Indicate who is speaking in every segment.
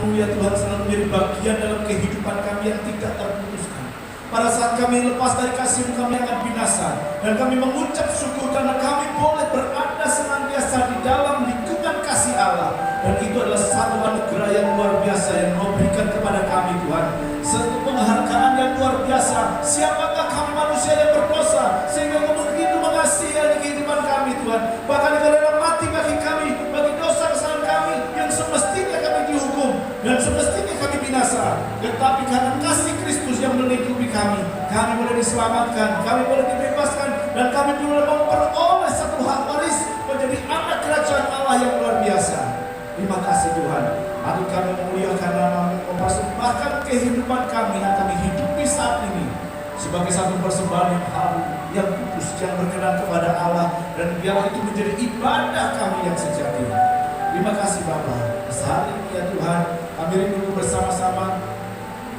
Speaker 1: kasih-Mu ya Tuhan selalu menjadi bagian dalam kehidupan kami yang tidak terputuskan. Pada saat kami lepas dari kasih-Mu, kami akan binasa. Dan kami mengucap syukur karena kami boleh berada senantiasa di dalam lingkungan kasih Allah. Dan itu adalah satu anugerah yang luar biasa yang Kau berikan kepada kami Tuhan. Satu penghargaan yang luar biasa. Siapakah kami manusia yang berdosa sehingga Kau begitu mengasihi kehidupan kami Tuhan. Bahkan Kau rela mati bagi kami, bagi dosa kesalahan kami yang semestinya kami dihukum dan semestinya kami binasa. Tetapi karena kasih Kristus yang melingkupi kami boleh diselamatkan, kami boleh dibebaskan, dan kami boleh memperoleh satu hak waris menjadi anak kerajaan Allah yang luar biasa. Terima kasih Tuhan. Mari kami memuliakan nama-Mu, mempersembahkan kehidupan kami yang kami hidupi saat ini sebagai satu persembahan yang harum, yang kudus, yang berkenan kepada Allah, dan biarlah itu menjadi ibadah kami yang sejati. Terima kasih Bapa. Saat ini ya Tuhan, kami rindu bersama-sama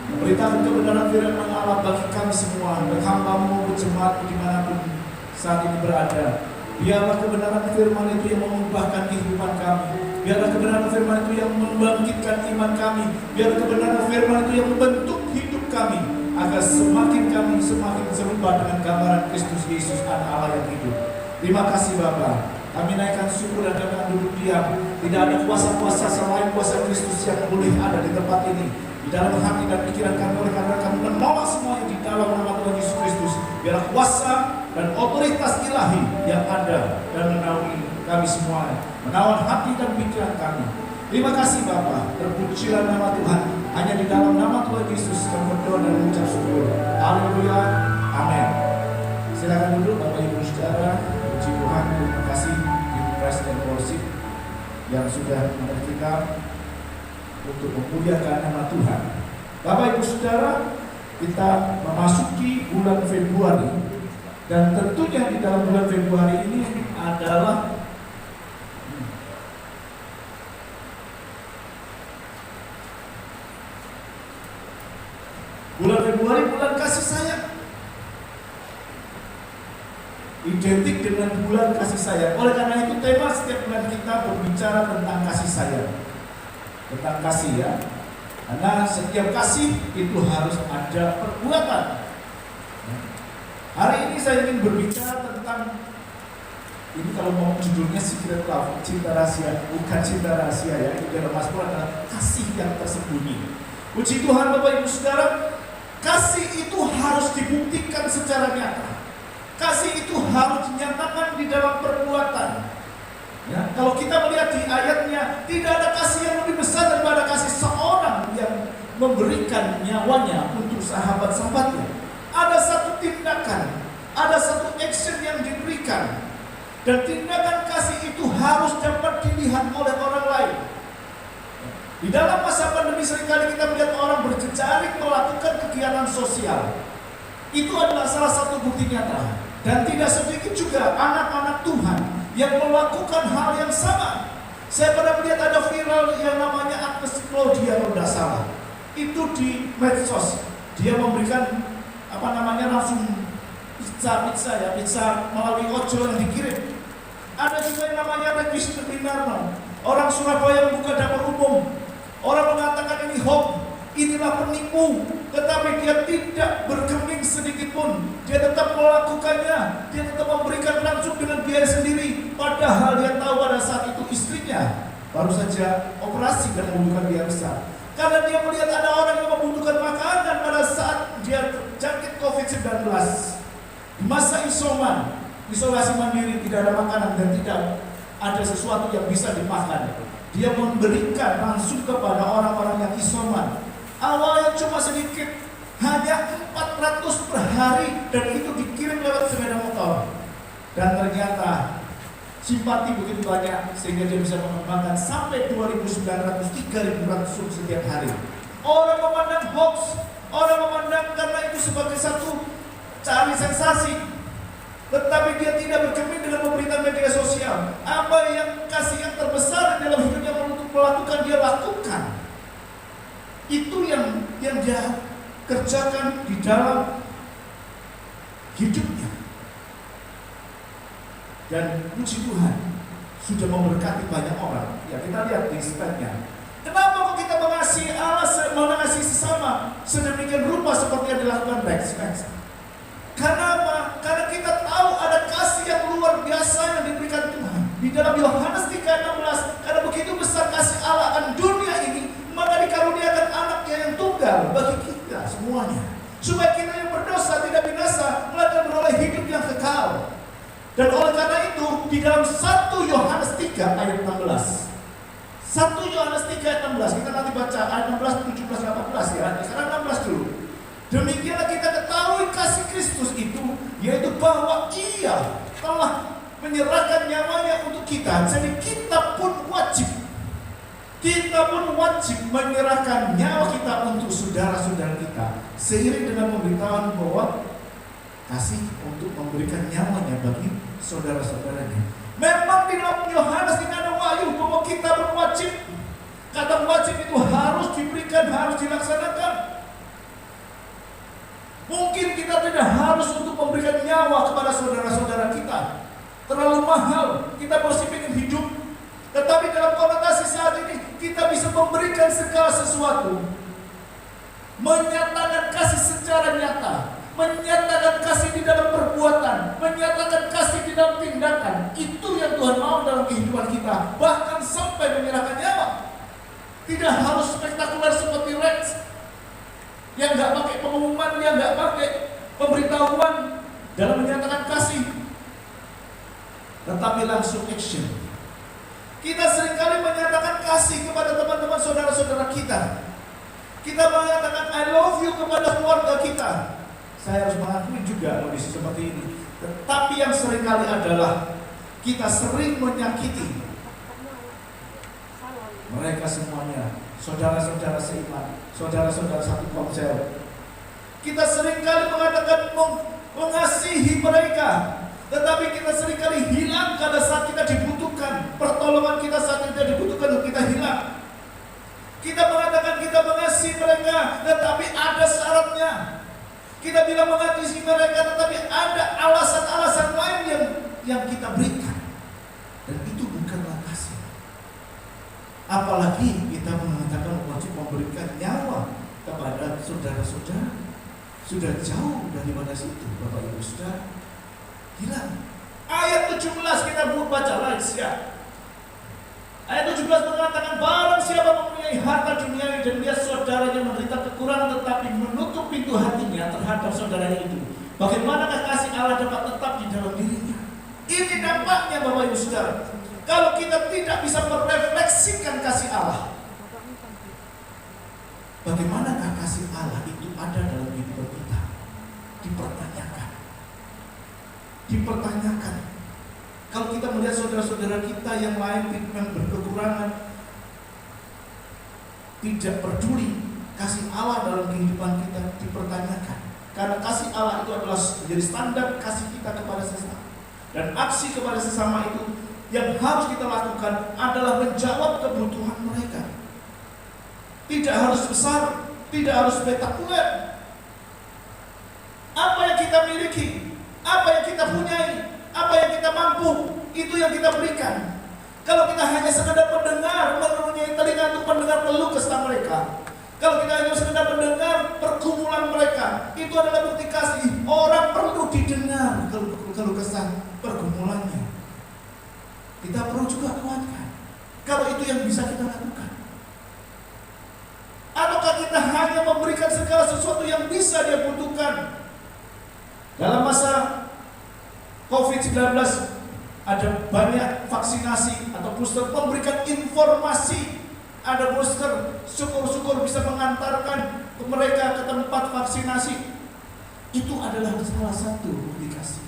Speaker 1: memberitakan kebenaran firman Allah bagi kami semua, dan hamba-Mu berjemaat dimanapun saat ini berada. Biarlah kebenaran firman itu yang mengubahkan kehidupan kami. Biarlah kebenaran firman itu yang membangkitkan iman kami. Biarlah kebenaran firman itu yang membentuk hidup kami, agar kami semakin serupa dengan gambaran Kristus Yesus anak Allah yang hidup. Terima kasih Bapa. Kami naikkan syukur dan kami akan duduk diam. Tidak ada kuasa-kuasa selain kuasa Kristus yang boleh ada di tempat ini, di dalam hati dan pikiran kami, oleh karena kami menolak semuanya di dalam nama Tuhan Yesus Kristus. Biarlah kuasa dan otoritas ilahi yang ada dan menaungi kami semua, menawan hati dan pikiran kami. Terima kasih Bapa. Terpujilah nama Tuhan. Hanya di dalam nama Tuhan Yesus kami berdoa dan mengucap syukur. Haleluya. Amin. Silakan duduk Bapak Ibu Saudara. Puji Tuhan, terima kasih di Praise and Worship yang sudah menemani kita untuk memuliakan nama Tuhan. Bapak Ibu Saudara, kita memasuki bulan Februari, dan tentunya di dalam bulan Februari ini adalah bulan Februari, bulan kasih sayang. Identik dengan bulan kasih sayang. Oleh karena itu tema setiap bulan kita berbicara tentang kasih sayang, tentang kasih ya. Karena setiap kasih itu harus ada perbuatan. Hari ini saya ingin berbicara tentang, ini kalau mau judulnya Secret Love, cinta rahasia, bukan cinta rahasia ya. Itu dalam Mazmur adalah kasih yang tersembunyi. Puji Tuhan Bapak Ibu Saudara, kasih itu harus dibuktikan secara nyata. Kasih itu harus dinyatakan di dalam perbuatan. Ya, kalau kita melihat di ayatnya, tidak ada kasih yang lebih besar daripada kasih seorang yang memberikan nyawanya untuk sahabat-sahabatnya. Ada satu tindakan, ada satu action yang diberikan, dan tindakan kasih itu harus dapat dilihat oleh orang lain. Di dalam masa pandemi seringkali kita melihat orang berjejaring melakukan kegiatan sosial. Itu adalah salah satu bukti nyata. Dan tidak sedikit juga anak-anak Tuhan yang melakukan hal yang sama. Saya pernah melihat ada viral yang namanya Agnes Claudia kalau tidak salah. Itu di medsos. Dia memberikan langsung pizza melalui ojol yang dikirim. Ada juga yang namanya Regis Winarno, orang Surabaya yang buka dapur umum. Orang mengatakan ini hoax, inilah penipu, tetapi dia tidak bergeming sedikit pun. Dia tetap melakukannya, dia tetap memberikan langsung dengan biaya sendiri. Padahal dia tahu pada saat itu istrinya baru saja operasi dan membutuhkan biaya besar. Karena dia melihat ada orang yang membutuhkan makanan pada saat dia terjangkit COVID-19. Di masa isolasi mandiri, tidak ada makanan dan tidak ada sesuatu yang bisa dimakan. Dia memberikan langsung kepada orang-orang yang isoman. Awalnya cuma sedikit, hanya 400 per hari, dan itu dikirim lewat sepeda motor. Dan ternyata simpati begitu banyak sehingga dia bisa mengembangkan sampai 2.900, 3.000 ransum setiap hari. Orang memandang hoax, orang memandang karena itu sebagai satu cari sensasi. Tetapi dia tidak bergeming dengan pemberitaan media sosial. Apa yang kasih yang terbesar dalam hidupnya untuk melakukan, dia lakukan. Itu yang dia kerjakan di dalam hidupnya. Dan puji Tuhan sudah memberkati banyak orang. Ya, kita lihat di slide-nya. Kenapa kok kita mengasihi mengasihi Allah, mengasihi sesama sedemikian rupa seperti yang dilakukan Rex. Karena apa? Karena kita tahu ada kasih yang luar biasa yang diberikan Tuhan. Di dalam Yohanes 3:16, karena begitu besar kasih Allah akan dunia ini, maka dikaruniakan anaknya yang tunggal bagi kita semuanya, supaya kita yang berdosa tidak binasa, melainkan beroleh hidup yang kekal. Dan oleh karena itu, di dalam 1 Yohanes 3 ayat 16, 1 Yohanes 3 ayat 16, kita nanti baca ayat 16, 17, 18 ya. Sekarang 16 dulu. Demikianlah kita ketahui kasih Kristus itu, yaitu bahwa Ia telah menyerahkan nyawanya untuk kita. Jadi kita pun wajib menyerahkan nyawa kita untuk saudara-saudara kita, seiring dengan pemberitahuan bahwa kasih untuk memberikan nyawanya bagi saudara-saudaranya. Memang di dalam Yohanes ini ada wahyu bahwa kita berwajib. Kata wajib itu harus diberikan, harus dilaksanakan. Mungkin kita tidak harus untuk memberikan nyawa kepada saudara-saudara kita, terlalu mahal, kita masih ingin hidup. Tetapi dalam konotasi saat ini, kita bisa memberikan segala sesuatu, menyatakan kasih secara nyata, menyatakan kasih di dalam perbuatan, menyatakan kasih di dalam tindakan. Itu yang Tuhan mau dalam kehidupan kita, bahkan sampai menyerahkan nyawa. Tidak harus spektakuler seperti Rex, yang nggak pakai pengumuman, yang nggak pakai pemberitahuan dalam menyatakan kasih, tetapi langsung action. Kita seringkali menyatakan kasih kepada teman-teman saudara-saudara kita. Kita mengatakan I love you kepada keluarga kita. Saya harus mengakui juga kondisi seperti ini. Tetapi yang seringkali adalah kita sering menyakiti mereka semuanya, saudara-saudara seiman, saudara-saudara satu konsel. Kita seringkali mengatakan mengasihi mereka, tetapi kita seringkali hilang pada saat kita dibutuhkan. Pertolongan kita saat kita dibutuhkan, kita hilang. Kita mengatakan kita mengasihi mereka, tetapi ada syaratnya. Kita bilang mengasihi mereka, tetapi ada alasan-alasan lain yang kita berikan. Dan itu bukanlah kasih. Apalagi kita mengatakan wajib memberikan nyawa kepada saudara-saudara. Sudah jauh daripada situ, Bapak Ibu Saudara. Hilang. Ayat 17 kita baca lagi ya. Ayat 17 mengatakan barang siapa mempunyai harta duniawi dan dia saudaranya menderita kekurangan tetapi menutup pintu hatinya terhadap saudaranya itu, bagaimanakah kasih Allah dapat tetap di dalam dirinya? Ini dampaknya Bapak Ibu Saudara. Kalau kita tidak bisa merefleksikan kasih Allah, bagaimanakah kasih Allah itu ada dalam hidup kita? Dipertanyakan. Kalau kita melihat saudara-saudara kita yang lain yang berkekurangan, tidak peduli kasih Allah dalam kehidupan kita, dipertanyakan. Karena kasih Allah itu adalah menjadi standar kasih kita kepada sesama. Dan aksi kepada sesama itu yang harus kita lakukan adalah menjawab kebutuhan mereka. Tidak harus besar, tidak harus spektakuler. Apa yang kita miliki, apa yang kita punyai, apa yang kita mampu, itu yang kita berikan. Kalau kita hanya sekedar mendengar, mempunyai telinga untuk mendengar keluh kesah mereka, kalau kita hanya sekedar mendengar pergumulan mereka, itu adalah bukti kasih. Orang perlu didengar keluh kesah pergumulannya. Kita perlu juga kuatkan. Kalau itu yang bisa kita lakukan. Ataukah kita hanya memberikan segala sesuatu yang bisa dia butuhkan? Dalam masa COVID-19 ada banyak vaksinasi atau booster memberikan informasi. Ada booster, syukur-syukur bisa mengantarkan mereka ke tempat vaksinasi. Itu adalah salah satu bukti kasih.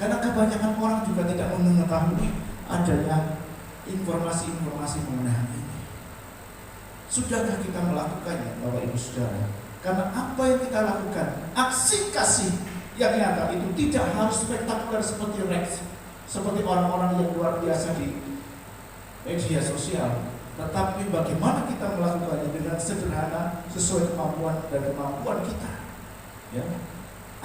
Speaker 1: Karena kebanyakan orang juga tidak mengetahui adanya informasi-informasi mengenai hal ini. Sudahkah kita melakukannya, Bapak Ibu Saudara? Karena apa yang kita lakukan, aksi kasih yang nyata itu tidak harus spektakuler seperti Rex, seperti orang-orang yang luar biasa di media sosial. Tetapi bagaimana kita melakukannya dengan sederhana, sesuai kemampuan dan kemampuan kita. Ya,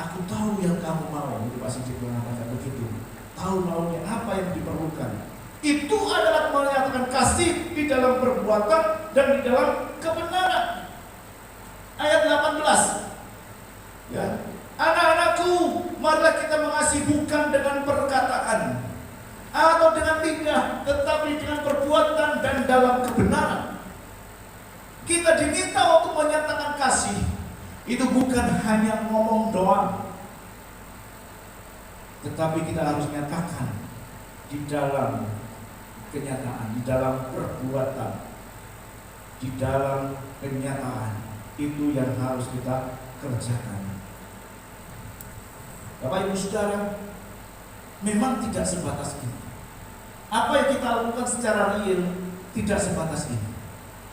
Speaker 1: aku tahu yang kamu mau, itu Pak Sigit mengatakan begitu. Tahu maunya apa yang diperlukan. Itu adalah menyatakan kasih di dalam perbuatan dan di dalam kebenaran. Ayat 18. Ya. Anak-anakku, marilah kita mengasihi bukan dengan perkataan atau dengan lidah, tetapi dengan perbuatan dan dalam kebenaran. Kita diminta untuk menyatakan kasih. Itu bukan hanya ngomong doang, tetapi kita harus nyatakan di dalam kenyataan, di dalam perbuatan, di dalam kenyataan. Itu yang harus kita kerjakan. Bapak Ibu Saudara, memang tidak sebatas ini. Apa yang kita lakukan secara real tidak sebatas ini.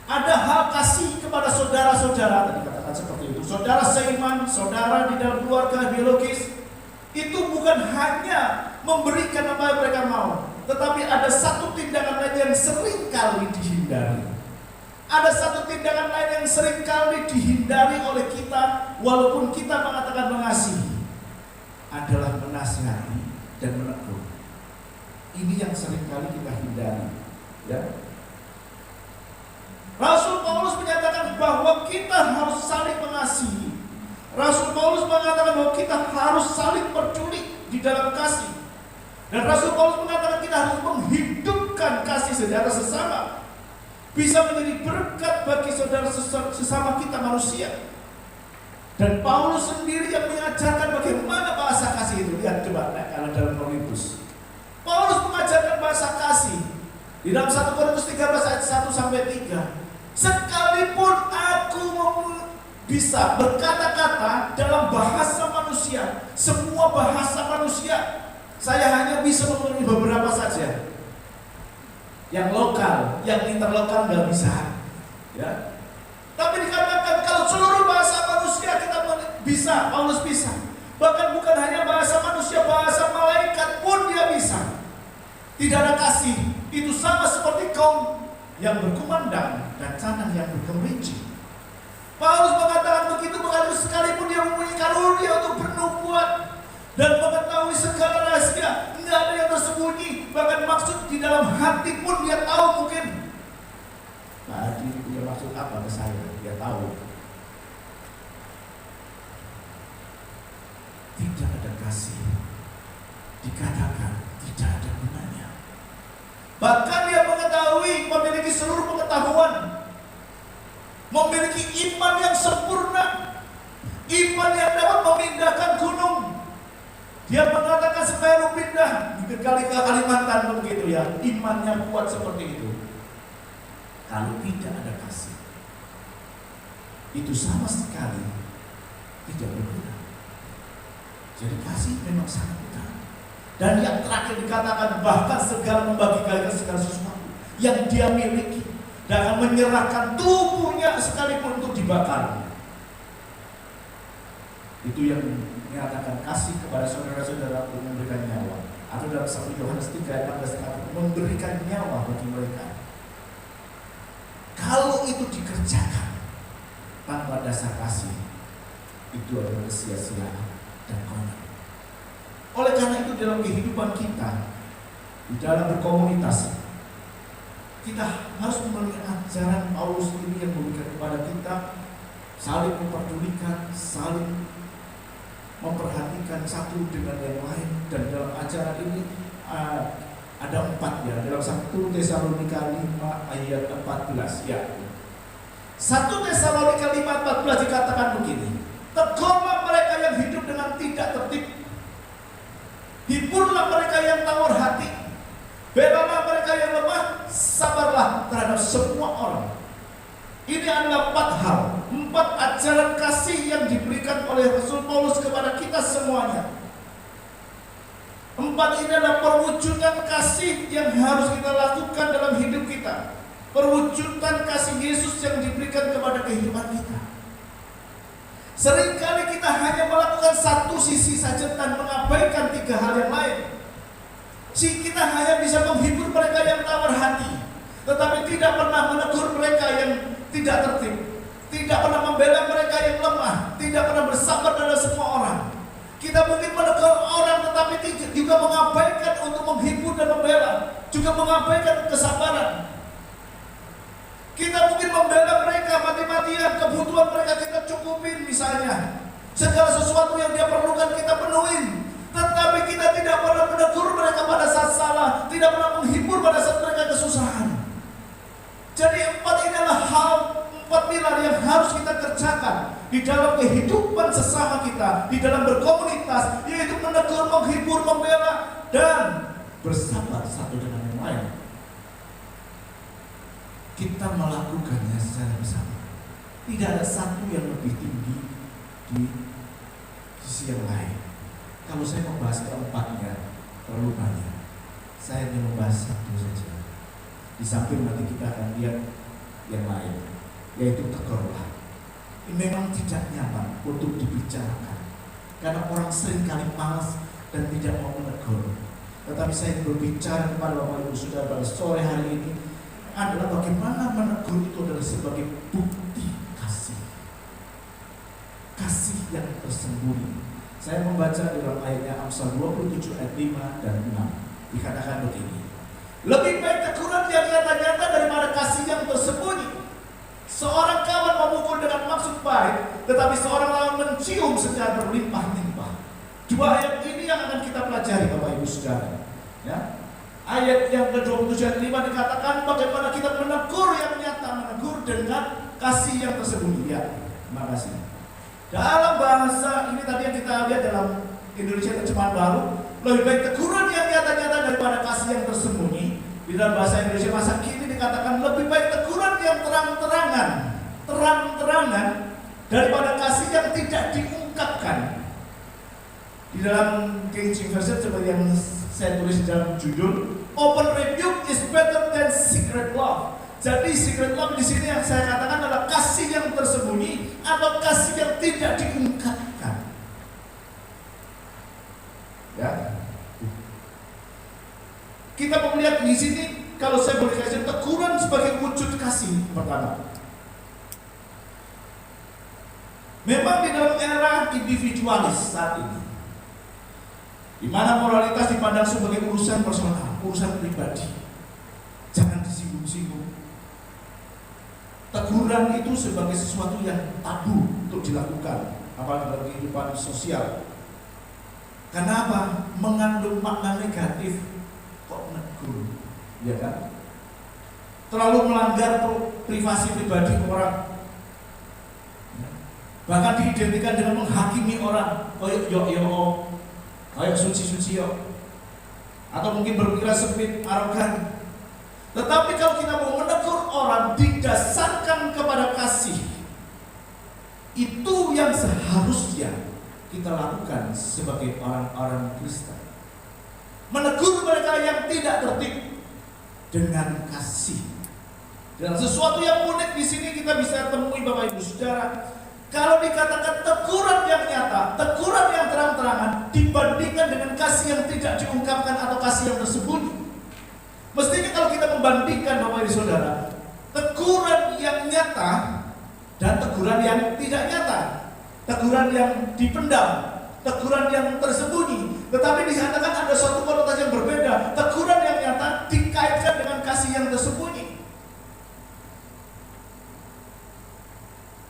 Speaker 1: Ada hal kasih kepada saudara-saudara, tadi katakan seperti itu. Saudara seiman, saudara di dalam keluarga biologis, itu bukan hanya memberikan apa yang mereka mau, tetapi ada satu tindakan lain yang sering kali dihindari. Ada satu tindakan lain yang sering kali dihindari oleh kita, walaupun kita mengatakan mengasihi, adalah menasihati dan menegur. Ini yang sering kali kita hindari, ya. Rasul Paulus menyatakan bahwa kita harus saling mengasihi. Rasul Paulus mengatakan bahwa kita harus saling peduli di dalam kasih. Dan Rasul Paulus mengatakan kita harus menghidupkan kasih saudara sesama, bisa menjadi berkat bagi saudara sesama kita manusia. Dan Paulus sendiri yang mengajarkan bagaimana bahasa kasih itu. Lihat coba kalau dalam Korintus. Paulus mengajarkan bahasa kasih di dalam 1 Korintus 13 ayat 1 sampai 3. Sekalipun aku bisa berkata-kata dalam bahasa manusia, semua bahasa manusia, saya hanya bisa mengerti beberapa saja. Yang lokal, yang interlokal nggak bisa, ya. Tapi dikatakan kalau seluruh bahasa manusia kita bisa, Paulus bisa. Bahkan bukan hanya bahasa manusia, bahasa malaikat pun dia bisa. Tidak ada kasih, itu sama seperti kaum yang berkumandang dan canang yang bergemerincing. Paulus mengatakan begitu sekalipun dia mempunyai karunia untuk bernubuat dan mengetahui segala rahasia, tidak ada yang tersembunyi, bahkan maksud di dalam hati pun dia tahu mungkin. Nah, dia maksud apa ke saya? Dia tahu. Tidak ada kasih, dikatakan tidak ada gunanya. Bahkan dia mengetahui, memiliki seluruh pengetahuan, memiliki iman yang sempurna, iman yang dapat memindahkan gunung. Dia mengatakan Semeru pindah, kali ke Kalimantan begitu ya. Imannya kuat seperti itu. Kalau tidak ada kasih, itu sama sekali tidak berguna. Jadi kasih memang sangat utama. Dan yang terakhir dikatakan bahkan segala membagikan segala sesuatu yang dia miliki dan akan menyerahkan tubuhnya sekalipun untuk dibakar. Itu yang menyatakan kasih kepada saudara-saudara untuk memberikan nyawa. Atau dalam 1 Yohanes 3 ayat 16 memberikan nyawa bagi mereka. Kalau itu dikerjakan tanpa dasar kasih, itu adalah sia-siaan dan konyol. Oleh karena itu dalam kehidupan kita, di dalam berkomunitas, kita harus memiliki ajaran Paulus ini yang memberikan kepada kita saling memperdulikan, saling memperhatikan satu dengan yang lain. Dan dalam ajaran ini ada 4 ya, dalam 1 Tesalonika 5 ayat 14 ya. 1 Tesalonika 5:14 dikatakan begini, tegurlah mereka yang hidup dengan tidak tertib, hiburlah mereka yang tawar hati, belalah mereka yang lemah, sabarlah terhadap semua orang. Ini adalah 4 hal, 4 ajaran kasih yang diberikan oleh Rasul Paulus kepada kita semuanya. 4 ini adalah perwujudan kasih yang harus kita lakukan dalam hidup kita. Perwujudan kasih Yesus yang diberikan kepada kehidupan kita. Seringkali kita hanya melakukan satu sisi saja dan mengabaikan 3 hal yang lain. Kita hanya bisa menghibur mereka yang tawar hati, tetapi tidak pernah menegur mereka yang tidak tertib, tidak pernah membela mereka yang lemah, tidak pernah bersabar dengan semua orang. Kita mungkin menegur orang tetapi juga mengabaikan untuk menghibur dan membela, juga mengabaikan kesabaran. Kita mungkin membela mereka mati-matian, kebutuhan mereka kita cukupin misalnya. Segala sesuatu yang dia perlukan kita penuhin. Tetapi kita tidak pernah menegur mereka pada saat salah, tidak pernah menghibur pada saat mereka kesusahan. Jadi ini adalah empat pilar yang harus kita kerjakan di dalam kehidupan sesama kita, di dalam berkomunitas, yaitu menegur, menghibur, membela, dan bersabar satu dengan yang lain. Kita melakukannya secara bersama. Tidak ada satu yang lebih tinggi di sisi yang lain. Kalau saya membahas keempatnya terlalu banyak, saya hanya membahas satu saja. Di samping nanti kita akan lihat yang lain, yaitu tegurlah. Ini memang tidak nyaman untuk dibicarakan, karena orang sering kali malas dan tidak mau menegur. Tetapi saya berbicara kepada Bapak Ibu Saudara pada sore hari ini adalah bagaimana menegur itu adalah sebagai bukti kasih. Kasih yang tersembunyi. Saya membaca dalam ayatnya Amsal 27 ayat 5 dan 6. Dikatakan begini. Lebih baik teguran yang nyata-nyata daripada kasih yang tersembunyi. Seorang kawan memukul dengan maksud baik, tetapi seorang lawan mencium secara berlimpah-limpah. Dua ayat ini yang akan kita pelajari Bapak Ibu Saudara. Ya. Ayat yang ke-27 ayat 5 dikatakan bagaimana kita menegur yang nyata, menegur dengan kasih yang tersembunyi. Ya, terima kasih. Dalam bahasa ini tadi yang kita lihat dalam Indonesia Terjemahan Baru, lebih baik teguran yang nyata-nyata daripada kasih yang tersembunyi. Di dalam bahasa Indonesia masa kini dikatakan lebih baik teguran yang terang-terangan daripada kasih yang tidak diungkapkan. Di dalam King James Version seperti yang saya tulis di dalam judul, open rebuke is better than secret love. Jadi secret love di sini yang saya katakan adalah kasih yang tersembunyi atau kasih yang tidak diungkapkan. Ya. Kita mau melihat di sini, kalau saya boleh kasih teguran sebagai wujud kasih pertama. Memang di dalam era individualis saat ini, di mana moralitas dipandang sebagai urusan personal, urusan pribadi, jangan disinggung-singgung. Teguran itu sebagai sesuatu yang tabu untuk dilakukan, apalagi dalam kehidupan sosial. Kenapa? Mengandung makna negatif. Kok menegur, ya kan? Terlalu melanggar privasi pribadi orang, bahkan diidentikan dengan menghakimi orang. Kayak suci-suci atau mungkin berpikiran sempit, arogan. Tetapi kalau kita mau menegur orang didasarkan kepada kasih, itu yang seharusnya kita lakukan sebagai orang-orang Kristen. Menegur mereka yang tidak tertib dengan kasih. Dan sesuatu yang unik di sini kita bisa temui Bapak Ibu Saudara. Kalau dikatakan teguran yang nyata, teguran yang terang-terangan dibandingkan dengan kasih yang tidak diungkapkan atau kasih yang tersembunyi. Mestinya kalau kita membandingkan Bapak Ibu Saudara, teguran yang nyata dan teguran yang tidak nyata, teguran yang dipendam, teguran yang tersembunyi. Tetapi dikatakan ada suatu konotasi yang berbeda. Teguran yang nyata dikaitkan dengan kasih yang tersembunyi.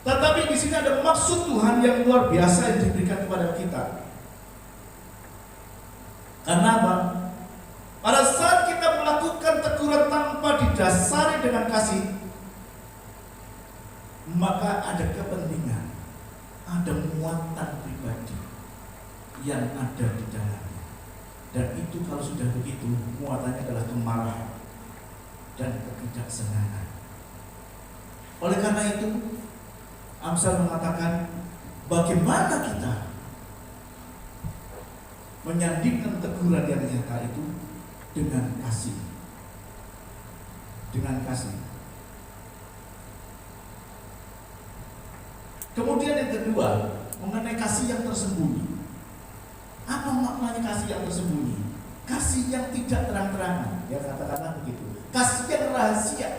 Speaker 1: Tetapi di sini ada maksud Tuhan yang luar biasa yang diberikan kepada kita. Karena apa? Pada saat kita melakukan teguran tanpa didasari dengan kasih, maka ada kepentingan, ada muatan pribadi yang ada di dalamnya. Dan itu kalau sudah begitu, muatannya adalah kemarahan dan ketidaksenangan. Oleh karena itu, Amsal mengatakan bagaimana kita menyandingkan teguran yang nyata itu dengan kasih. Dengan kasih. Kemudian yang kedua, mengenai kasih yang tersembunyi. Apa maknanya kasih yang tersembunyi? Kasih yang tidak terang-terangan, ya katakanlah begitu. Kasih yang rahasia,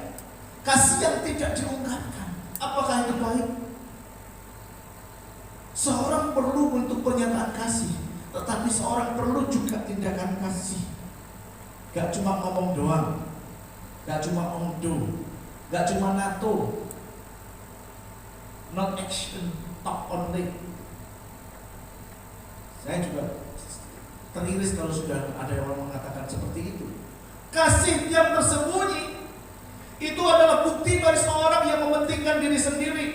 Speaker 1: kasih yang tidak diungkapkan. Apakah itu baik? Seorang perlu untuk pernyataan kasih, tetapi seorang perlu juga tindakan kasih. Gak cuma ngomong doang, gak cuma omdo, Gak cuma NATO, not action, talk only. Saya juga teriris kalau sudah ada orang mengatakan seperti itu. Kasih yang tersembunyi itu adalah bukti dari seorang yang mementingkan diri sendiri.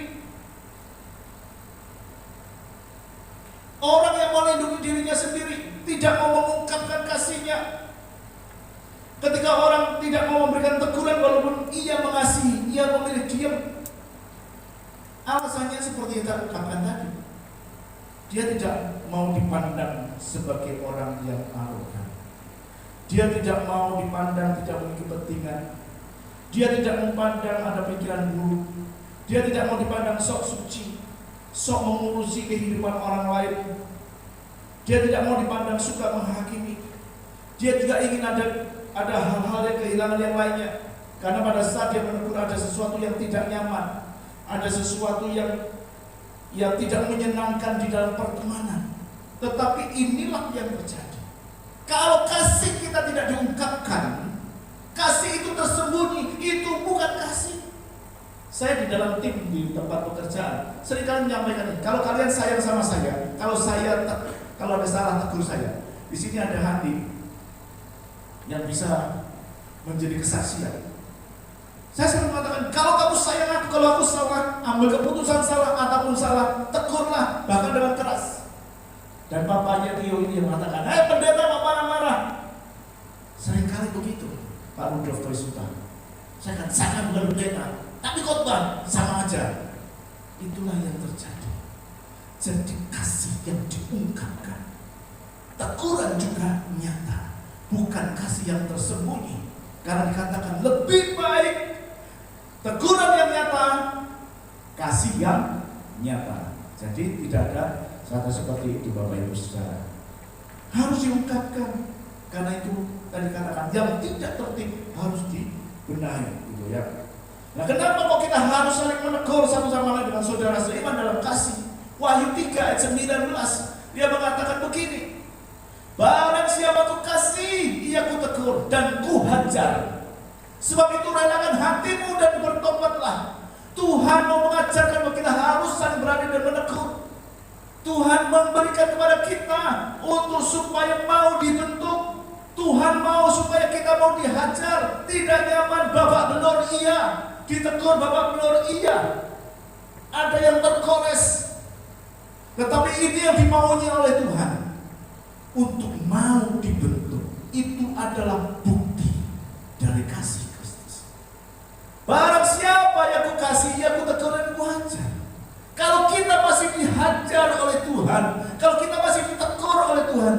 Speaker 1: Orang yang melindungi dirinya sendiri, tidak mau mengungkapkan kasihnya. Ketika orang tidak mau memberikan teguran walaupun ia mengasihi, ia memilih diam. Alasannya seperti yang saya ungkapkan tadi. Dia tidak mau dipandang sebagai orang yang arogan. Dia tidak mau dipandang tidak memiliki kepentingan. Dia tidak memandang ada pikiran buruk. Dia tidak mau dipandang sok suci, sok mengurusi kehidupan orang lain. Dia tidak mau dipandang suka menghakimi. Dia juga ingin ada hal-hal yang kehilangan yang lainnya. Karena pada saat dia menegur ada sesuatu yang tidak nyaman, ada sesuatu yang tidak menyenangkan di dalam pertemanan. Tetapi inilah yang terjadi. Kalau kasih kita tidak diungkapkan, kasih itu tersembunyi, itu bukan kasih. Saya di dalam tim di tempat pekerjaan seringkali menyampaikan, kalau kalian sayang sama saya, kalau ada salah tegur saya. Di sini ada Handi yang bisa menjadi kesaksian. Saya selalu mengatakan, kalau kamu sayang aku, kalau aku salah, ambil keputusan salah ataupun salah, tegurlah, bahkan dengan keras. Dan bapaknya Tio ini yang mengatakan, pendeta mau marah-marah. Seringkali begitu, Pak Rudolf Toisuta. Saya bukan pendeta, tapi khotbah sama aja. Itulah yang terjadi. Jadi kasih yang diungkapkan, teguran juga nyata, bukan kasih yang tersembunyi. Karena dikatakan lebih baik teguran yang nyata, kasih yang nyata. Jadi tidak ada kata seperti itu, Bapak Ibu Saudara. Harus diungkapkan. Karena itu tadi katakan yang tidak tertib harus dibenahi, gitu ya. Nah, kenapa kok kita harus saling menegur satu sama lain dengan saudara seiman dalam kasih? Wahyu 3 ayat 19 dia mengatakan begini, barang siapa ku kasih, ia ku tegur dan ku hajar. Sebab itu relakan hatimu dan bertobatlah. Tuhan mau mengajarkan bahwa kita harus saling berani dan menegur. Tuhan memberikan kepada kita untuk supaya mau dibentuk. Tuhan mau supaya kita mau dihajar. Tidak nyaman babak belur iya, ditegur babak belur iya. Ada yang terkores. Tetapi ini yang dimaunya oleh Tuhan, untuk mau dibentuk. Itu adalah bukti dari kasih Kristus. Barang siapa yang ku kasih, ia ku tegur dan ku hajar. Kalau kita masih dihajar oleh Tuhan, kalau kita masih ditegur oleh Tuhan,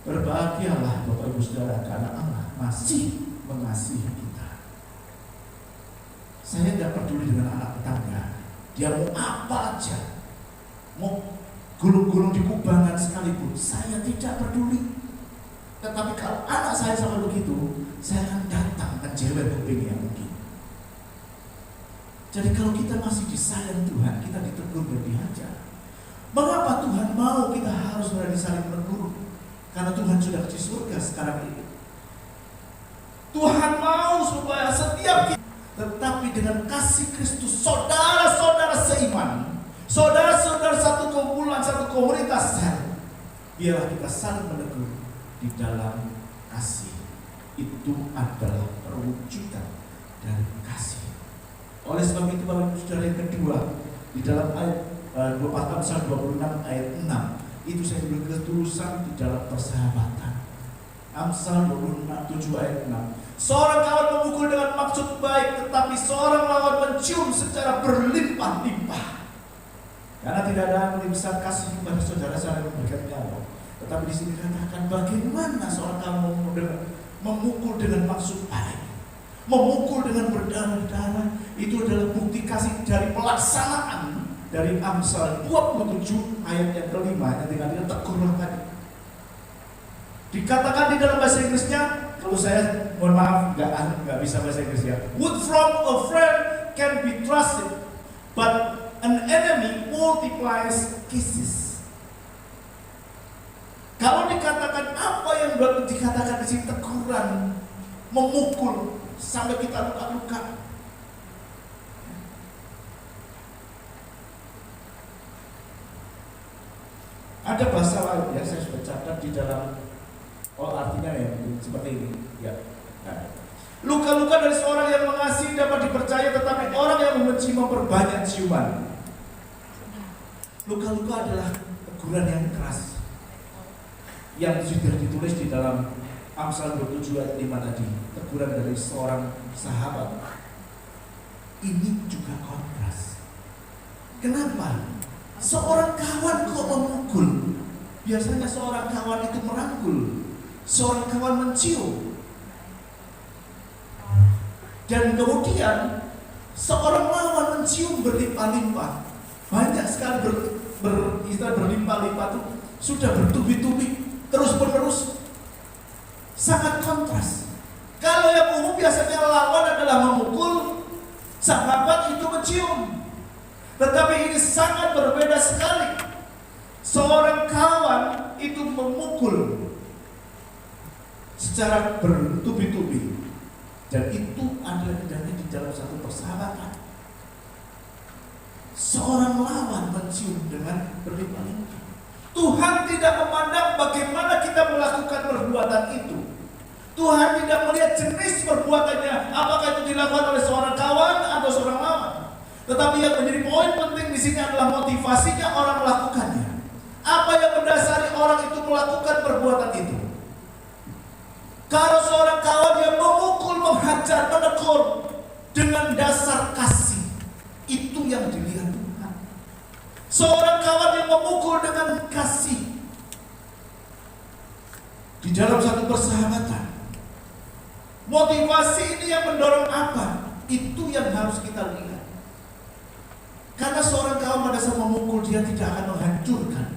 Speaker 1: berbahagialah Bapak Ibu Saudara, karena Allah masih mengasihi kita. Saya tidak peduli dengan anak tetangga, dia mau apa aja, mau gulung-gulung di kubangan sekalipun, saya tidak peduli. Tetapi kalau anak saya sampai begitu, saya akan datang menjewel kupingnya mungkin. Jadi kalau kita masih disayang Tuhan, kita ditegur dan dihajar. Mengapa Tuhan mau kita harus berani saling menegur? Karena Tuhan sudah di surga sekarang ini. Tuhan mau supaya setiap kita, tetapi dengan kasih Kristus, saudara-saudara seiman, saudara-saudara satu kumpulan, satu komunitas sel, biarlah kita saling menegur di dalam kasih. Itu adalah perwujudan dari kasih. Oleh sebab itu Bapak Ibu Saudara, yang kedua di dalam ayat Amsal 26 ayat 6 itu saya beri ketulusan di dalam persahabatan. Amsal 27 ayat 6. Seorang kawan memukul dengan maksud baik, tetapi seorang lawan mencium secara berlimpah-limpah. Karena tidak ada yang lebih besar kasih kepada saudara saling memberikan nyawa. Tetapi di sini dikatakan bagaimana seorang kawan memukul dengan maksud baik, memukul dengan berdarah-darah. Itu adalah bukti kasih dari pelaksanaan dari Amsal 27 ayat yang kelima yang dikatakan tegurlah tadi. Dikatakan di dalam bahasa Inggrisnya, kalau saya mohon maaf nggak bisa bahasa Inggrisnya. Wood from a friend can be trusted, but an enemy multiplies kisses. Kalau dikatakan apa yang dikatakan di sini teguran, memukul sampai kita luka-luka, Ada bahasa lain ya, saya sudah catat di dalam, artinya ya seperti ini ya. Nah, luka-luka dari seorang yang mengasihi dapat dipercaya, tetapi orang yang membenci memperbanyak ciuman. Luka-luka adalah teguran yang keras yang sudah ditulis di dalam Amsal 27 ayat 5 tadi. Teguran dari seorang sahabat. Ini juga kontras. Kenapa? Seorang kawan kok memukul. Biasanya seorang kawan itu merangkul, seorang kawan mencium. Dan kemudian seorang lawan mencium berlimpah-limpah. Banyak sekali istilah berlimpah-limpah itu sudah bertubi-tubi, terus-menerus. Sangat kontras. Kalau yang umum biasanya lawan adalah memukul, sahabat itu mencium. Tetapi ini sangat berbeda sekali. Seorang kawan itu memukul secara bertubi-tubi. Dan itu adalah di dalam satu persahabatan. Seorang lawan mencium dengan berlimpah-limpah. Tuhan tidak memandang bagaimana kita melakukan perbuatan itu. Tuhan tidak melihat jenis perbuatannya, apakah itu dilakukan oleh seorang kawan atau seorang lawan. Tetapi yang menjadi poin penting di sini adalah motivasinya orang melakukannya. Apa yang mendasari orang itu melakukan perbuatan itu? Kalau seorang kawan yang memukul, menghajar, menegur dengan dasar kasih, itu yang dilihat Tuhan. Seorang kawan yang memukul dengan kasih di dalam satu persahabatan. Motivasi ini yang mendorong apa? Itu yang harus kita lihat. Karena seorang kawan pada saat memukul, dia tidak akan menghancurkan.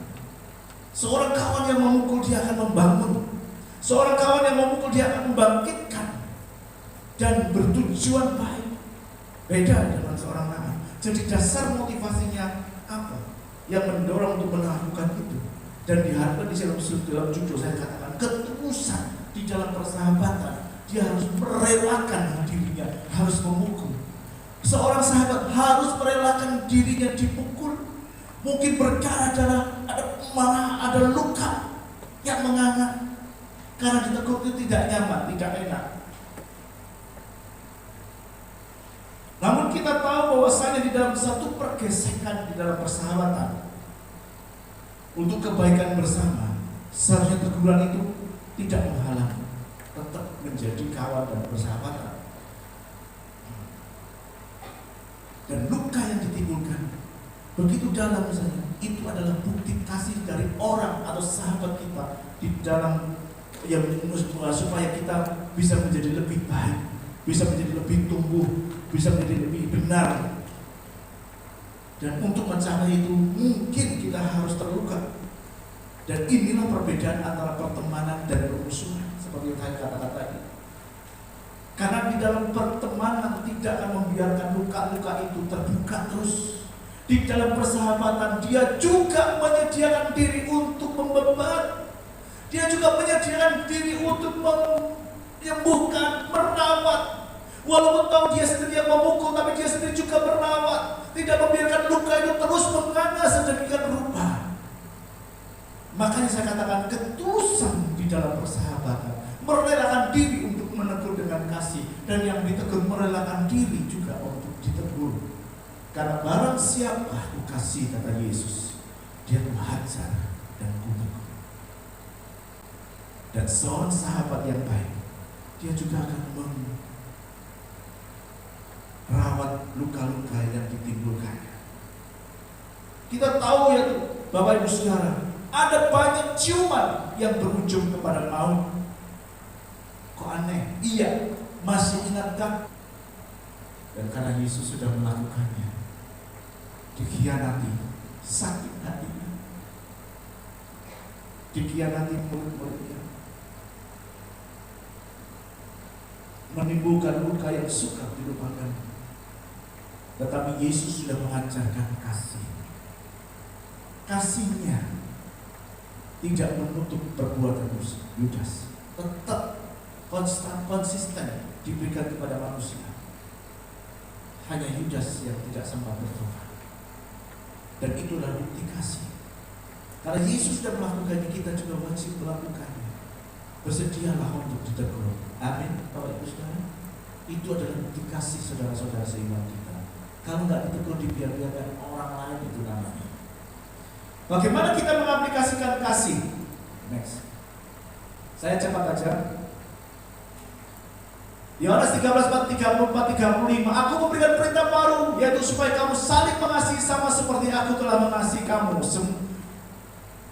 Speaker 1: Seorang kawan yang memukul, dia akan membangun. Seorang kawan yang memukul, dia akan membangkitkan dan bertujuan baik. Beda dengan seorang lawan. Jadi dasar motivasinya apa? Yang mendorong untuk melakukan itu. Dan diharapkan di dalam judul saya katakan ketulusan di dalam persahabatan. Dia harus merelakan dirinya, harus memukul. Seorang sahabat harus merelakan dirinya dipukul. Mungkin berdarah-darah, ada marah, ada luka yang menganga. Karena ditegur itu tidak nyaman, tidak enak. Namun kita tahu bahwasanya di dalam satu pergesekan di dalam persahabatan untuk kebaikan bersama, seharusnya teguran itu tidak menghalangi, tetap menjadi kawan dan persahabatan. Dan luka yang ditimbulkan begitu dalam misalnya, itu adalah bukti kasih dari orang atau sahabat kita di dalam yang supaya kita bisa menjadi lebih baik, bisa menjadi lebih tumbuh, bisa menjadi lebih benar. Dan untuk mencapai itu mungkin kita harus terluka. Dan inilah perbedaan antara pertemanan dan permusuhan, seperti yang saya katakan tadi. Karena di dalam pertemanan tidak akan membiarkan luka-luka itu terbuka terus. Di dalam persahabatan dia juga menyediakan diri untuk membeban. Dia juga menyediakan diri untuk menyembuhkan, merawat. Walaupun tahu dia sendiri yang memukul, tapi dia sendiri juga merawat. Tidak membiarkan luka itu terus menganga sedemikian rupa. Makanya saya katakan ketulusan di dalam persahabatan. Merelakan diri untuk menegur dengan kasih. Dan yang ditegur merelakan diri juga untuk ditegur. Karena barang siapa aku kasih, kata Yesus, dia menghajar dan kutegur. Dan seorang sahabat yang baik, dia juga akan merawat luka-luka yang ditimbulkannya. Kita tahu ya Bapak Ibu Saudara, ada banyak ciuman yang berujung kepada maut. Kok aneh? Iya, masih ingatkah? Dan karena Yesus sudah melakukannya, dikhianati, sakit hatinya, dikhianati murid-muridnya, menimbulkan luka yang sukar dilupakan. Tetapi Yesus sudah mengajarkan kasih. Kasihnya tidak menutup perbuatan Yudas, tetap konsisten diberikan kepada manusia. Hanya Yudas yang tidak sempat bertobat. Dan itulah bukti kasih. Karena Yesus sudah melakukannya, kita juga wajib melakukannya. Bersedialah untuk ditegur. Amin. Bapak Ibu Saudara, itu adalah bukti kasih saudara-saudara seiman kita. Kalau nggak ditegur, dibiarkan orang lain, itu namanya. Bagaimana kita mengaplikasikan kasih? Next. Saya cepat aja. Yohanes 13:34-35, aku memberikan perintah baru, yaitu supaya kamu saling mengasihi sama seperti aku telah mengasihi kamu.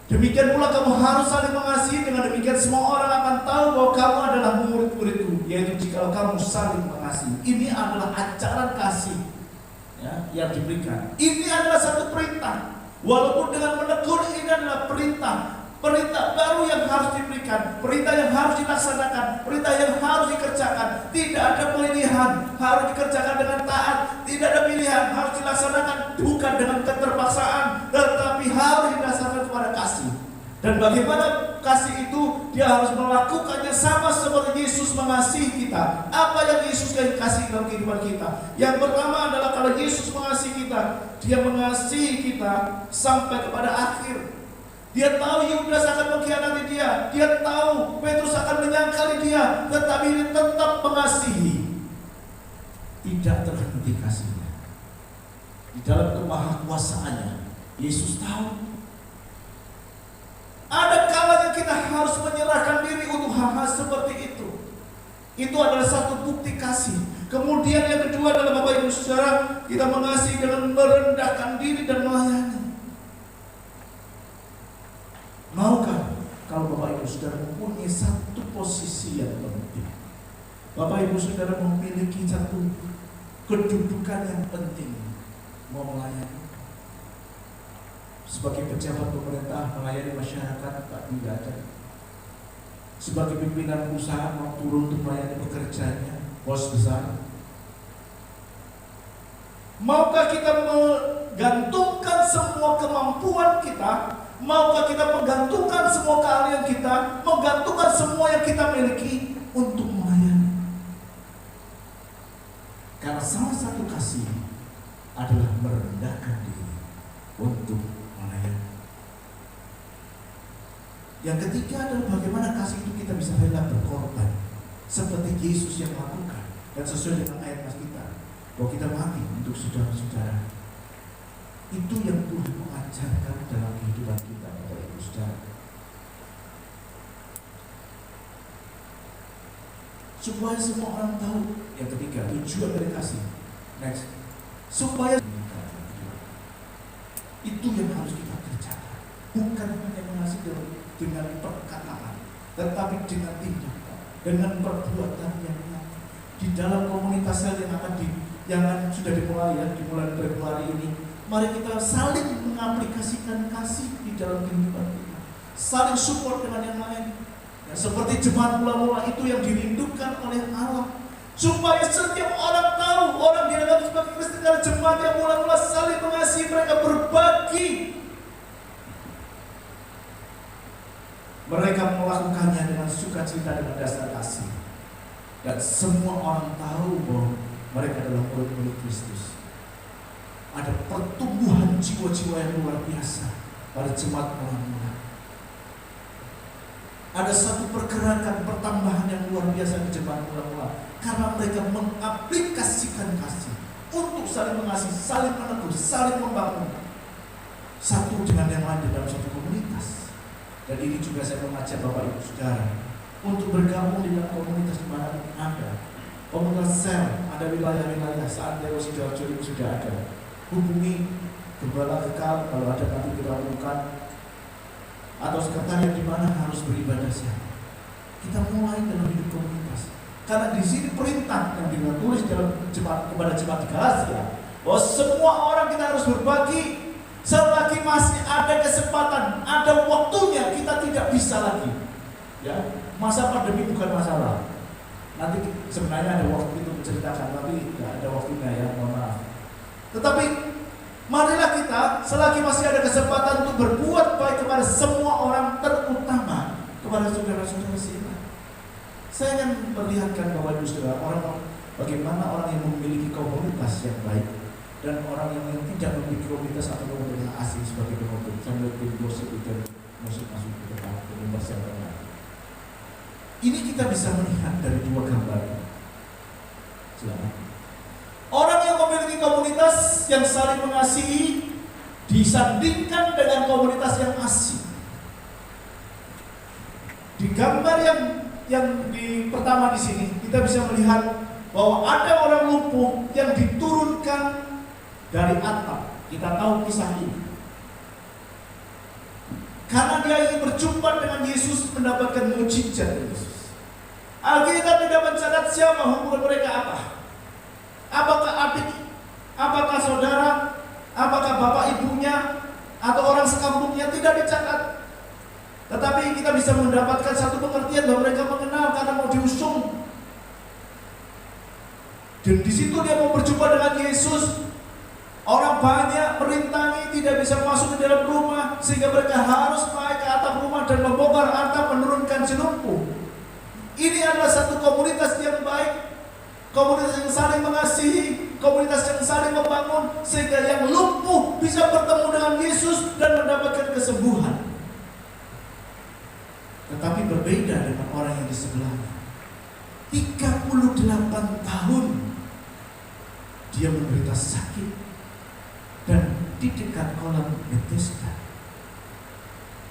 Speaker 1: Demikian pula kamu harus saling mengasihi. Dengan demikian semua orang akan tahu bahwa kamu adalah murid-muridku, yaitu jika kamu saling mengasihi. Ini adalah ajaran kasih, ya, yang diberikan. Ini adalah satu perintah. Walaupun dengan menegur, ini adalah perintah. Perintah baru yang harus diberikan, perintah yang harus dilaksanakan, perintah yang harus dikerjakan. Tidak ada pilihan, harus dikerjakan dengan taat. Tidak ada pilihan, harus dilaksanakan bukan dengan keterpaksaan, tetapi harus didasarkan kepada kasih. Dan bagaimana kasih itu? Dia harus melakukannya sama seperti Yesus mengasihi kita. Apa yang Yesus kasih dalam kehidupan kita? Yang pertama adalah kalau Yesus mengasihi kita, Dia mengasihi kita sampai kepada akhir. Dia tahu Yudas akan mengkhianati dia. Dia tahu Petrus akan menyangkali dia, tetapi dia tetap mengasihi. Tidak terhenti kasihnya. Di dalam kemahakuasaannya, Yesus tahu ada kalanya kita harus menyerahkan diri untuk hal-hal seperti itu. Itu adalah satu bukti kasih. Kemudian yang kedua adalah Bapak Ibu Saudara, kita mengasihi dengan merendahkan diri dan melayani. Maukah kalau Bapak Ibu Saudara mempunyai satu posisi yang penting? Bapak Ibu Saudara memiliki satu kedudukan yang penting, mau melayani. Sebagai pejabat pemerintah melayani masyarakat, Pak, tidak ada. Sebagai pimpinan perusahaan mau turun untuk melayani pekerjaannya, bos besar. Maukah kita menggantungkan semua kemampuan kita? Maukah kita menggantungkan semua keahlian kita, menggantungkan semua yang kita miliki untuk melayani? Karena salah satu kasih adalah merendahkan diri untuk melayani. Yang ketiga adalah bagaimana kasih itu kita bisa rela berkorban, seperti Yesus yang melakukan. Dan sesuai dengan ayat mas kita, bahwa kita mati untuk saudara-saudara. Itu yang Tuhan mengajarkan dalam kehidupan kita, Bapak Ibu Saudara. Supaya semua orang tahu. Yang ketiga, tujuan dari kasih. Next. Supaya itu yang harus kita kerjakan. Bukan hanya mengasihi dengan perkataan, tetapi dengan tindakan, dengan perbuatan yang nyata. Di dalam komunitas yang sudah dimulai Februari ini, mari kita saling mengaplikasikan kasih di dalam kehidupan kita. Saling support dengan yang lain. Ya, seperti jemaat mula-mula itu yang dirindukan oleh Allah. Supaya setiap orang tahu, orang dianggap sebagai Kristen karena jemaat yang mula-mula saling mengasihi, mereka berbagi. Mereka melakukannya dengan sukacita dengan dasar kasih. Dan semua orang tahu bahwa mereka adalah murid-murid Kristus. Ada pertumbuhan jiwa-jiwa yang luar biasa pada jemaat mula-mula. Ada satu pergerakan pertambahan yang luar biasa di jemaat mula-mula karena mereka mengaplikasikan kasih untuk saling mengasihi, saling menegur, saling membangun satu dengan yang lain dalam satu komunitas. Dan ini juga saya mengajak Bapak Ibu Saudara untuk bergabung di dalam komunitas di mana Anda. Komunitas sel, ada wilayah-wilayah saat Dewa Sidoarjo itu sudah ada. Hubungi Gembala Kekal kalau ada nanti kita lakukan, atau sekretariat di mana harus beribadah siapa. Kita mulai dalam hidup komunitas. Karena di sini perintah yang ditulis dalam kepada jemaat di Galatia bahwa semua orang kita harus berbagi. Selagi masih ada kesempatan, ada waktunya, kita tidak bisa lagi. Ya, masa pandemi bukan masalah. Nanti sebenarnya ada waktu itu menceritakan, tapi tidak ada waktunya ya, mohon maaf. Tetapi marilah kita selagi masih ada kesempatan untuk berbuat baik kepada semua orang, terutama kepada saudara-saudara seiman. Saya akan memperlihatkan Bapak Ibu Saudara bagaimana orang yang memiliki komunitas yang baik, dan orang yang tidak memiliki komunitas atau komunitas asing sebagai pengobat sambil tim gosip dan musik masuk ke dalam komunitas yang benar. Ini kita bisa melihat dari dua gambar. Silakan. Orang yang memiliki komunitas yang saling mengasihi disandingkan dengan komunitas yang asing. Di gambar yang di pertama di sini kita bisa melihat bahwa ada orang lumpuh yang diturunkan dari atap. Kita tahu kisah ini. Karena dia ingin berjumpa dengan Yesus, mendapatkan mujizat Yesus. Alkitab tidak mencatat siapa hubungan mereka apa. Apakah adik, apakah saudara, apakah bapak ibunya, atau orang sekampungnya, tidak dicatat. Tetapi kita bisa mendapatkan satu pengertian bahwa mereka mengenal karena mau diusung. Dan di situ dia mau berjumpa dengan Yesus. Orang banyak merintangi, tidak bisa masuk ke dalam rumah, sehingga mereka harus naik ke atap rumah dan membongkar atap, menurunkan si lumpuh. Ini adalah satu komunitas yang baik, komunitas yang saling mengasihi, komunitas yang saling membangun, sehingga yang lumpuh bisa bertemu dengan Yesus dan mendapatkan kesembuhan. Tetapi berbeda dengan orang yang di sebelahnya. 38 tahun dia menderita sakit dan di dekat kolam Bethesda,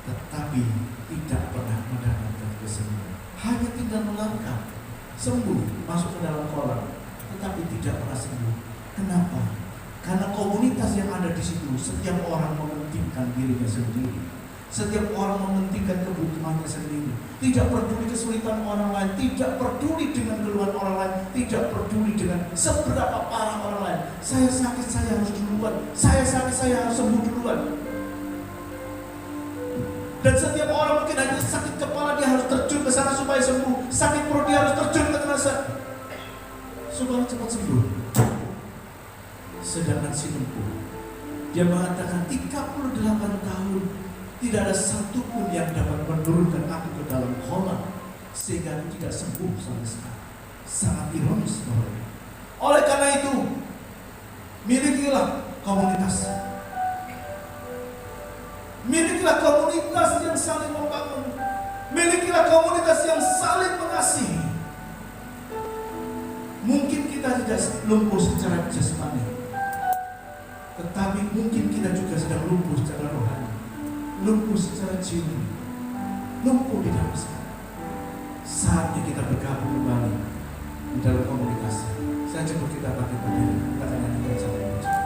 Speaker 1: tetapi tidak pernah mendapatkan kesembuhan. Hanya tinggal melangkah sembuh, masuk ke dalam kolam, tetapi tidak pernah sembuh. Kenapa? Karena komunitas yang ada di situ, setiap orang mementingkan dirinya sendiri. Setiap orang mementingkan kebutuhannya sendiri, tidak peduli kesulitan orang lain, tidak peduli dengan keluhan orang lain, tidak peduli dengan seberapa parah orang lain. Saya sakit, saya harus duluan. Saya sakit, saya harus sembuh duluan. Dan setiap orang mungkin hanya sakit kepala, dia harus terjun ke sana supaya sembuh. Sakit perut, dia harus terjun ke sana supaya cepat sembuh. Sedangkan si lumpuh, dia mengatakan 38 tahun tidak ada satupun yang dapat menurunkan aku ke dalam kolam sehingga aku tidak sembuh sampai sekarang. Sangat ironis, Bapak. Oleh karena itu, milikilah komunitas. Milikilah komunitas yang saling membangun. Milikilah komunitas yang saling mengasihi. Mungkin kita tidak lumpuh secara jasmani, tetapi mungkin kita juga sedang lumpuh secara rohani, lumpuh secara jiwa, lumpuh di dalam sana. Saatnya kita bergabung kembali di dalam komunitas. Saya jemput kita bangkit berdiri, kita akan nyanyikan satu pujian.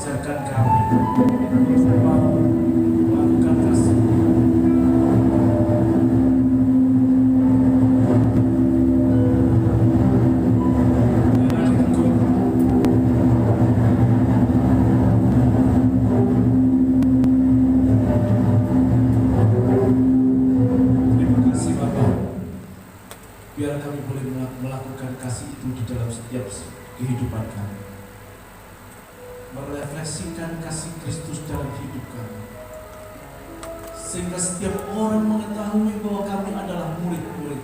Speaker 1: mengajarkan kami melakukan kasih. Biar kami boleh melakukan kasih itu di dalam setiap kehidupan kami, merefleksikan kasih Kristus dalam hidup kami, sehingga setiap orang mengetahui bahwa kami adalah murid-murid,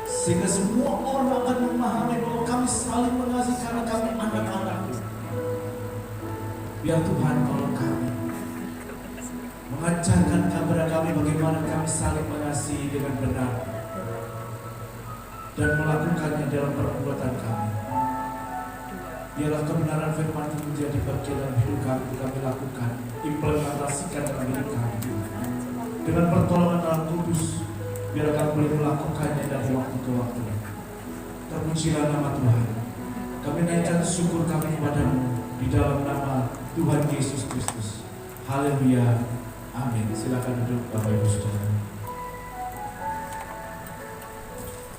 Speaker 1: sehingga semua orang akan memahami bahwa kami saling mengasihi karena kami anak-anak. Biar Tuhan tolong kami, mengajarkan kepada kami bagaimana kami saling mengasihi dengan benar dan melakukannya dalam perbuatan kami. Biarlah kebenaran firman itu menjadi bagian dalam hidup kami, kami lakukan, implementasikan dalam hidup kami. Dengan pertolongan Roh Kudus, biar kami boleh melakukannya dari waktu ke waktu. Terpujilah nama Tuhan. Kami naikkan syukur kami kepadamu di dalam nama Tuhan Yesus Kristus. Haleluya. Amin. Silakan duduk Bapak Ibu Saudara.